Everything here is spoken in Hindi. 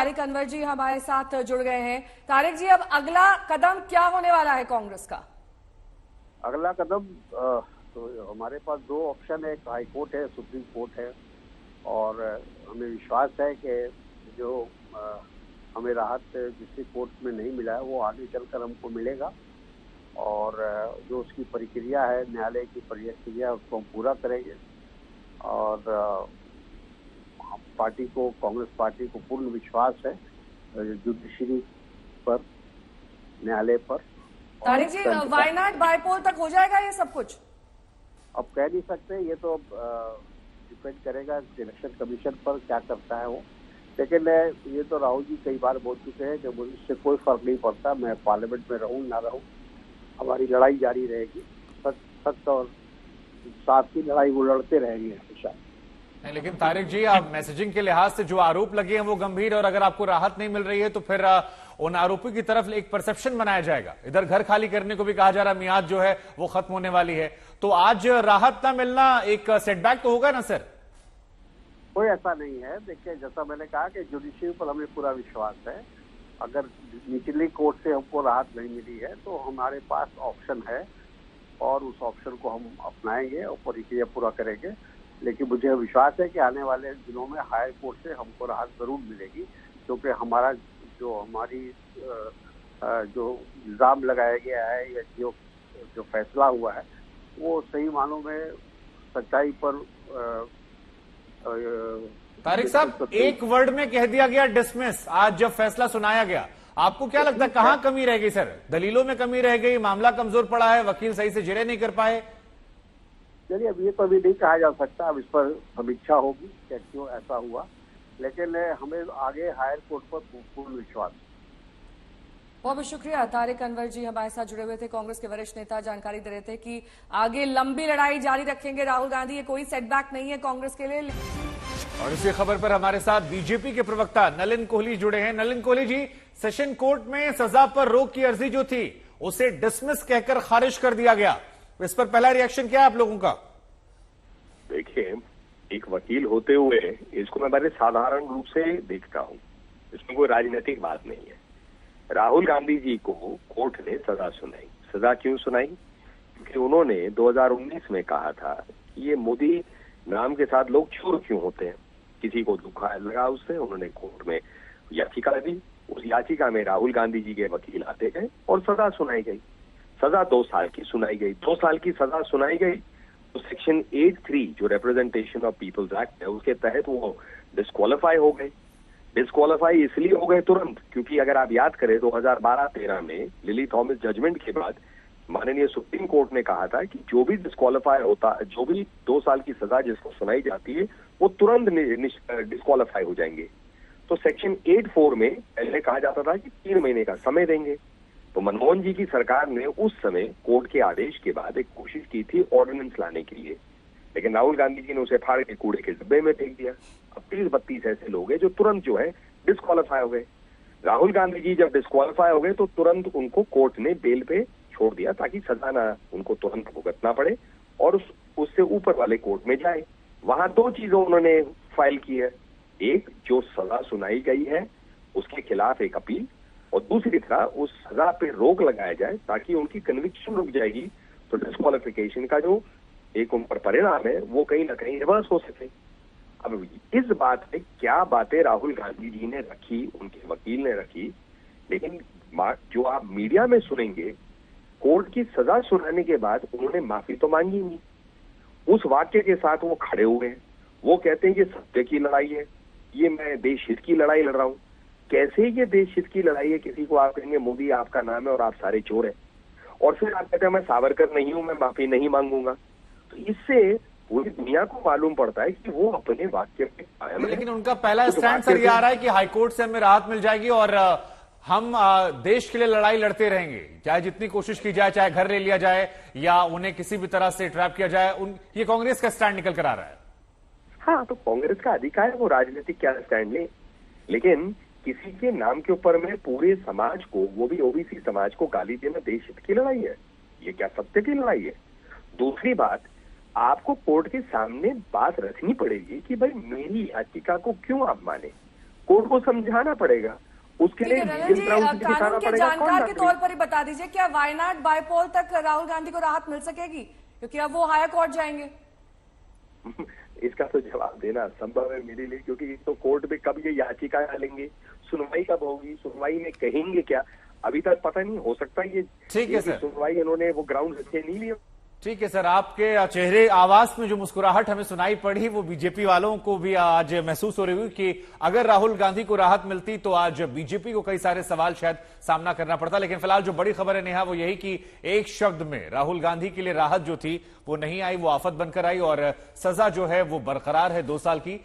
तारिक अनवर जी हमारे साथ जुड़ गए हैं। तारिक जी, अब अगला कदम क्या होने वाला है कांग्रेस का? अगला कदम तो हमारे पास दो ऑप्शन है, एक हाई कोर्ट है, सुप्रीम कोर्ट है, और हमें विश्वास है कि जो हमें राहत डिस्ट्रिक्ट कोर्ट में नहीं मिला है वो आगे चलकर हमको मिलेगा, और जो उसकी प्रक्रिया है, न्यायालय की प्रक्रिया, उसको हम पूरा करेंगे। और पार्टी को, कांग्रेस पार्टी को पूर्ण विश्वास है जुडिशरी पर, न्यायालय पर। तारिक जी, वायनाड बायपोल तक हो जाएगा ये सब कुछ? अब कह नहीं सकते, ये तो डिपेंड करेगा इलेक्शन कमीशन पर क्या करता है वो। लेकिन ये तो राहुल जी कई बार बोल चुके हैं कि मुझे इससे कोई फर्क नहीं पड़ता, मैं पार्लियामेंट में रहूं ना रहूं, हमारी लड़ाई जारी रहेगी। सच और साथ की लड़ाई वो लड़ते रहेंगे हमेशा। लेकिन तारिक जी, आप मैसेजिंग के लिहाज से जो आरोप लगे हैं वो गंभीर, और अगर आपको राहत नहीं मिल रही है तो फिर उन आरोपियों की तरफ एक परसेप्शन बनाया जाएगा। इधर घर खाली करने को भी कहा जा रहा, मियाद जो है वो खत्म होने वाली है, तो आज राहत ना मिलना एक सेटबैक तो होगा ना सर? कोई ऐसा नहीं है। देखिए, जैसा मैंने कहा कि जुडिशरी पर हमें पूरा विश्वास है। अगर निचली कोर्ट से हमको राहत नहीं मिली है तो हमारे पास ऑप्शन है, और उस ऑप्शन को हम अपनाएंगे और प्रक्रिया पूरा करेंगे। लेकिन मुझे विश्वास है कि आने वाले दिनों में हायर कोर्ट से हमको राहत जरूर मिलेगी, क्योंकि हमारा हमारी जो इल्जाम लगाया गया है या जो फैसला हुआ है वो सही मानों में सच्चाई पर। तारिक साहब, एक वर्ड में कह दिया गया डिसमिस, आज जब फैसला सुनाया गया, आपको क्या लगता है कहां कमी रह गई सर? दलीलों में कमी रह गई, मामला कमजोर पड़ा है, वकील सही से जिरह नहीं कर पाए? चलिए, अब ये तो अभी नहीं कहा जा सकता, अब इस पर समीक्षा होगी कि क्यों ऐसा हुआ। लेकिन हमें आगे हायर कोर्ट पर पूर्ण विश्वास। बहुत बहुत शुक्रिया। तारिक अनवर जी हमारे साथ जुड़े हुए थे, कांग्रेस के वरिष्ठ नेता, जानकारी दे रहे थे कि आगे लंबी लड़ाई जारी रखेंगे राहुल गांधी, ये कोई सेटबैक नहीं है कांग्रेस के लिए। और इसी खबर पर हमारे साथ बीजेपी के प्रवक्ता नलिन कोहली जुड़े हैं। नलिन कोहली जी, सेशन कोर्ट में सजा पर रोक की अर्जी जो थी उसे डिसमिस कहकर खारिज कर दिया गया, इस पर पहला रिएक्शन क्या है आप लोगों का? देखिए, एक वकील होते हुए इसको मैं बड़े साधारण रूप से देखता हूं, इसमें कोई राजनीतिक बात नहीं है। राहुल गांधी जी को कोर्ट ने सजा सुनाई। सजा क्यों सुनाई? क्योंकि उन्होंने 2019 में कहा था कि ये मोदी नाम के साथ लोग चोर क्यों होते हैं, किसी को दुखा लगा उससे, उन्होंने कोर्ट में याचिका दी। उस याचिका में राहुल गांधी जी के वकील आते गए और सजा सुनाई गई। सजा 2 साल की सुनाई गई। 2 साल की सजा सुनाई गई तो सेक्शन 8(3 जो रिप्रेजेंटेशन ऑफ पीपल्स एक्ट है उसके तहत वो डिस्क्वालीफाई हो गए। डिस्क्वालीफाई इसलिए हो गए तुरंत क्योंकि अगर आप याद करें 2012-13 में लिली थॉमस जजमेंट के बाद माननीय सुप्रीम कोर्ट ने कहा था कि जो भी डिस्क्वालीफाई होता, जो भी 2 साल की सजा जिसको सुनाई जाती है वो तुरंत डिस्क्वालीफाई हो जाएंगे। तो सेक्शन 8(4 में पहले कहा जाता था कि 3 महीने का समय देंगे। तो मनमोहन जी की सरकार ने उस समय कोर्ट के आदेश के बाद एक कोशिश की थी ऑर्डिनेंस लाने के लिए, लेकिन राहुल गांधी जी ने उसे फाड़ के कूड़े के डब्बे में फेंक दिया। अब 30-32 ऐसे लोग हैं जो तुरंत जो है डिस्क्वालीफाई हो गए। राहुल गांधी जी जब डिस्क्वालीफाई हो गए तो तुरंत उनको कोर्ट ने बेल पे छोड़ दिया ताकि सजा ना उनको तुरंत भुगतना पड़े और उससे ऊपर वाले कोर्ट में जाए। वहां 2 चीजें उन्होंने फाइल की है, एक जो सजा सुनाई गई है उसके खिलाफ एक अपील, और दूसरी तरह उस सजा पे रोक लगाया जाए ताकि उनकी कन्विक्शन रुक जाएगी तो डिस्क्वालिफिकेशन का जो एक उन पर परिणाम है वो कहीं ना कहीं रिवर्स हो सके। अब इस बात पे क्या बातें राहुल गांधी जी ने रखी, उनके वकील ने रखी, लेकिन जो आप मीडिया में सुनेंगे, कोर्ट की सजा सुनाने के बाद उन्होंने माफी तो मांगी नहीं। उस वाक्य के साथ वो खड़े हुए हैं, वो कहते हैं कि सत्य की लड़ाई है, ये मैं देश हित की लड़ाई लड़ रहा हूं। कैसे ये देश हित की लड़ाई है? किसी को आप कहेंगे मोदी आपका नाम है और आप सारे चोर हैं, और फिर आप कहते हैं मैं सावरकर नहीं हूं, मैं माफी नहीं मांगूंगा। तो इससे पूरी दुनिया को मालूम पड़ता है कि वो अपने वाक्य पे कायम है। लेकिन उनका पहला स्टैंड सर ये आ रहा है कि हाईकोर्ट से हमें राहत मिल जाएगी और हम देश के लिए लड़ाई लड़ते रहेंगे, चाहे जितनी कोशिश की जाए, चाहे घर ले लिया जाए या उन्हें किसी भी तरह से ट्रैप किया जाए। ये कांग्रेस का स्टैंड निकल कर आ रहा है। हाँ, तो कांग्रेस का अधिकार है वो राजनीतिक क्या स्टैंड ले, लेकिन किसी के नाम के ऊपर में पूरे समाज को, वो भी ओबीसी समाज को गाली देना देश हित की लड़ाई है? ये क्या सत्य की लड़ाई है? दूसरी बात, आपको कोर्ट के सामने बात रखनी पड़ेगी कि भाई मेरी याचिका को क्यों आप माने। कोर्ट को समझाना पड़ेगा। उसके ठीक लिए है रनन लीगल जी, ग्राउंड दिखाना कानून के पड़ेगा। जानकार के तौर पर ही बता दीजिए, क्या वायनाड बायपोल तक राहुल गांधी को राहत मिल सकेगी, क्योंकि अब वो हायर कोर्ट जाएंगे? इसका तो जवाब देना संभव है मेरे लिए, क्योंकि तो कोर्ट में कब ये याचिका डालेंगे, सुनवाई कब होगी, सुनवाई में कहेंगे क्या, अभी तक पता नहीं। हो सकता है ये ठीक है सर, सुनवाई इन्होंने वो ग्राउंड रखे नहीं लिए। ठीक है सर, आपके चेहरे आवाज में जो मुस्कुराहट हमें सुनाई पड़ी वो बीजेपी वालों को भी आज महसूस हो रही हुई कि अगर राहुल गांधी को राहत मिलती तो आज बीजेपी को कई सारे सवाल शायद सामना करना पड़ता। लेकिन फिलहाल जो बड़ी खबर है नेहा वो यही कि एक शब्द में राहुल गांधी के लिए राहत जो थी वो नहीं आई, वो आफत बनकर आई और सजा जो है वो बरकरार है 2 साल की।